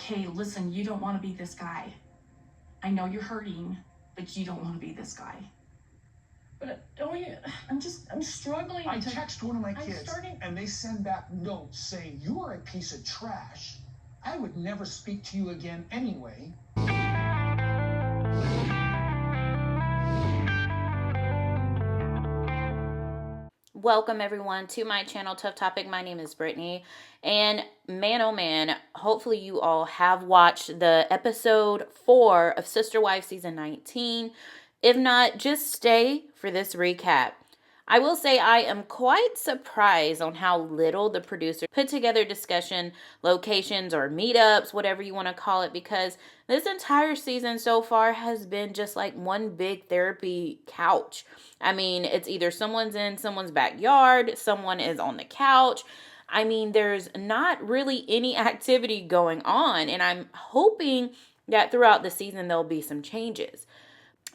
hey, listen, you don't want to be this guy. I know you're hurting, but you don't want to be this guy. But I'm struggling. I text one of my kids and they send back notes saying, you are a piece of trash. I would never speak to you again anyway. Welcome everyone to my channel, Tough Topic. My name is Brittany, and man oh man, hopefully you all have watched the episode 4 of SisterWives season 19. If not, just stay for this recap. I will say I am quite surprised on how little the producer put together discussion locations or meetups, whatever you want to call it, because this entire season so far has been just like one big therapy couch. I mean, it's either someone's in someone's backyard, someone is on the couch. I mean, there's not really any activity going on, and I'm hoping that throughout the season there'll be some changes.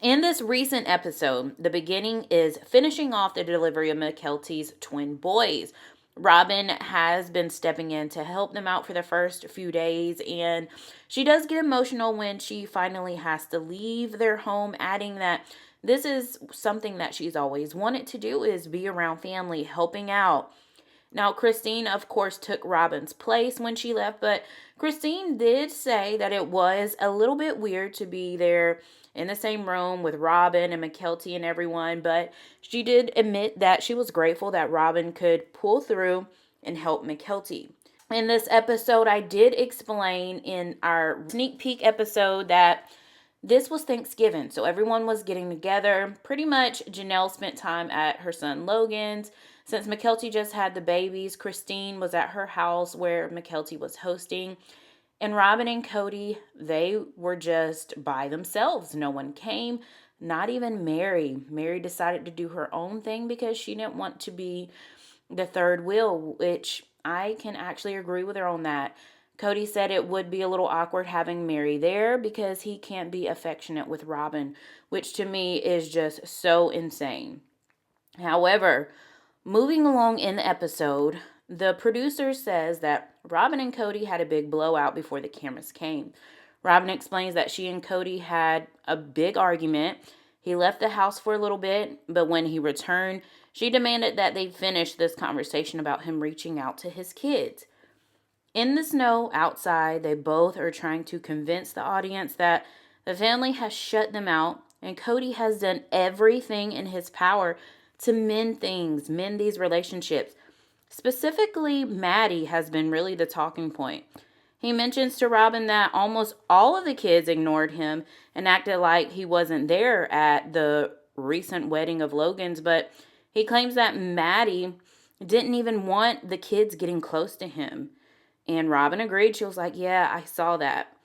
In this recent episode, the beginning is finishing off the delivery of Mykelti's twin boys. Robyn has been stepping in to help them out for the first few days, and she does get emotional when she finally has to leave their home, adding that this is something that she's always wanted to do, is be around family, helping out. Now, Christine, of course, took Robyn's place when she left, but Christine did say that it was a little bit weird to be there in the same room with Robyn and Mykelti and everyone, but she did admit that she was grateful that Robyn could pull through and help Mykelti. In this episode, I did explain in our sneak peek episode that this was Thanksgiving, so everyone was getting together. Pretty much Janelle spent time at her son Logan's. Since Mykelti just had the babies, Christine was at her house where Mykelti was hosting. And Robyn and Kody, they were just by themselves. No one came, not even Mary. Mary decided to do her own thing because she didn't want to be the third wheel, which I can actually agree with her on that. Kody said it would be a little awkward having Mary there because he can't be affectionate with Robyn, which to me is just so insane. However, moving along in the episode, the producer says that Robyn and Kody had a big blowout before the cameras came. Robyn explains that she and Kody had a big argument. He left the house for a little bit, but when he returned, she demanded that they finish this conversation about him reaching out to his kids. In the snow outside, they both are trying to convince the audience that the family has shut them out, and Kody has done everything in his power to mend these relationships. Specifically, Maddie has been really the talking point. He mentions to Robyn that almost all of the kids ignored him and acted like he wasn't there at the recent wedding of Logan's, but he claims that Maddie didn't even want the kids getting close to him. And Robyn agreed. She was like, yeah, I saw that.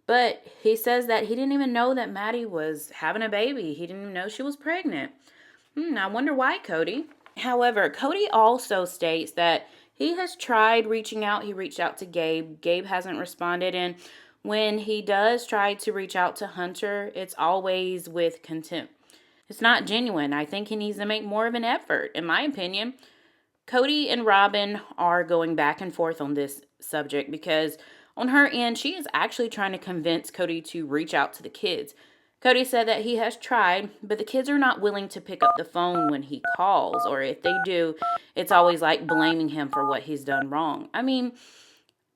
But he says that he didn't even know that Maddie was having a baby. He didn't even know she was pregnant. I wonder why, Kody. However, Kody also states that he has tried reaching out. He reached out to Gabe. Gabe hasn't responded. And when he does try to reach out to Hunter, it's always with contempt. It's not genuine. I think he needs to make more of an effort, in my opinion. Kody and Robyn are going back and forth on this subject because on her end, she is actually trying to convince Kody to reach out to the kids. Kody said that he has tried, but the kids are not willing to pick up the phone when he calls, or if they do, it's always like blaming him for what he's done wrong. I mean,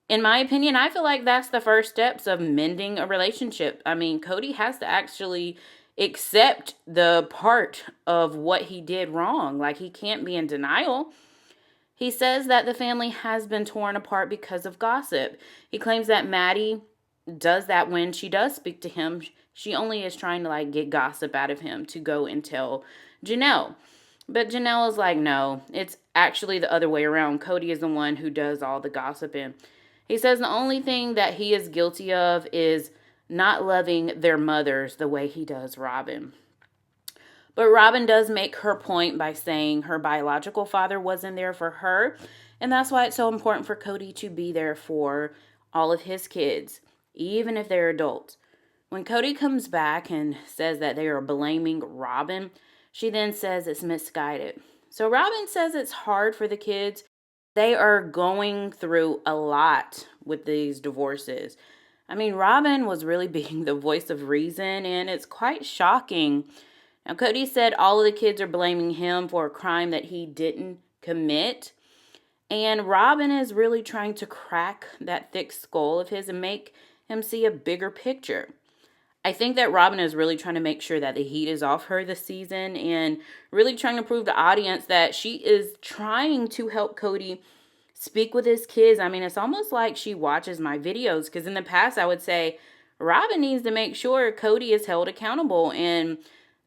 in my opinion, I feel like that's the first steps of mending a relationship. I mean, Kody has to actually accept the part of what he did wrong. Like, he can't be in denial. He says that the family has been torn apart because of gossip. He claims that Maddie does that when she does speak to him. She only is trying to like get gossip out of him to go and tell Janelle. But Janelle is like, no, it's actually the other way around. Kody is the one who does all the gossiping. He says the only thing that he is guilty of is not loving their mothers the way he does Robyn. But Robyn does make her point by saying her biological father wasn't there for her. And that's why it's so important for Kody to be there for all of his kids, even if they're adults. When Kody comes back and says that they are blaming Robyn, she then says it's misguided. So Robyn says it's hard for the kids. They are going through a lot with these divorces. I mean, Robyn was really being the voice of reason, and it's quite shocking. Now, Kody said all of the kids are blaming him for a crime that he didn't commit. And Robyn is really trying to crack that thick skull of his and make him see a bigger picture. I think that Robyn is really trying to make sure that the heat is off her this season and really trying to prove to the audience that she is trying to help Kody speak with his kids. I mean, it's almost like she watches my videos, because in the past I would say Robyn needs to make sure Kody is held accountable and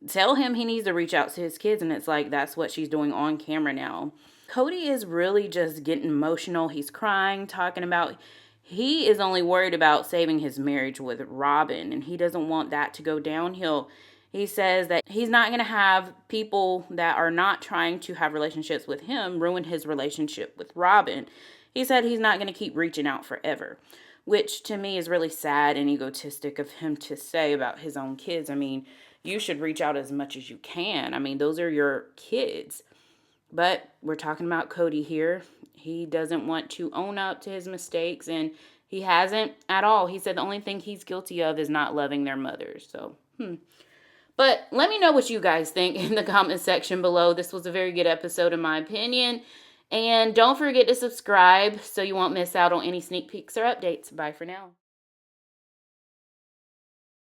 tell him he needs to reach out to his kids. And it's like that's what she's doing on camera now. Kody is really just getting emotional. He's crying, talking about he is only worried about saving his marriage with Robyn, and he doesn't want that to go downhill. He says that he's not going to have people that are not trying to have relationships with him ruin his relationship with Robyn. He said he's not going to keep reaching out forever, which to me is really sad and egotistic of him to say about his own kids. I mean, you should reach out as much as you can. I mean, those are your kids. But we're talking about Kody here. He doesn't want to own up to his mistakes, and he hasn't at all. He said the only thing he's guilty of is not loving their mothers. So, But let me know what you guys think in the comment section below. This was a very good episode in my opinion. And don't forget to subscribe so you won't miss out on any sneak peeks or updates. Bye for now.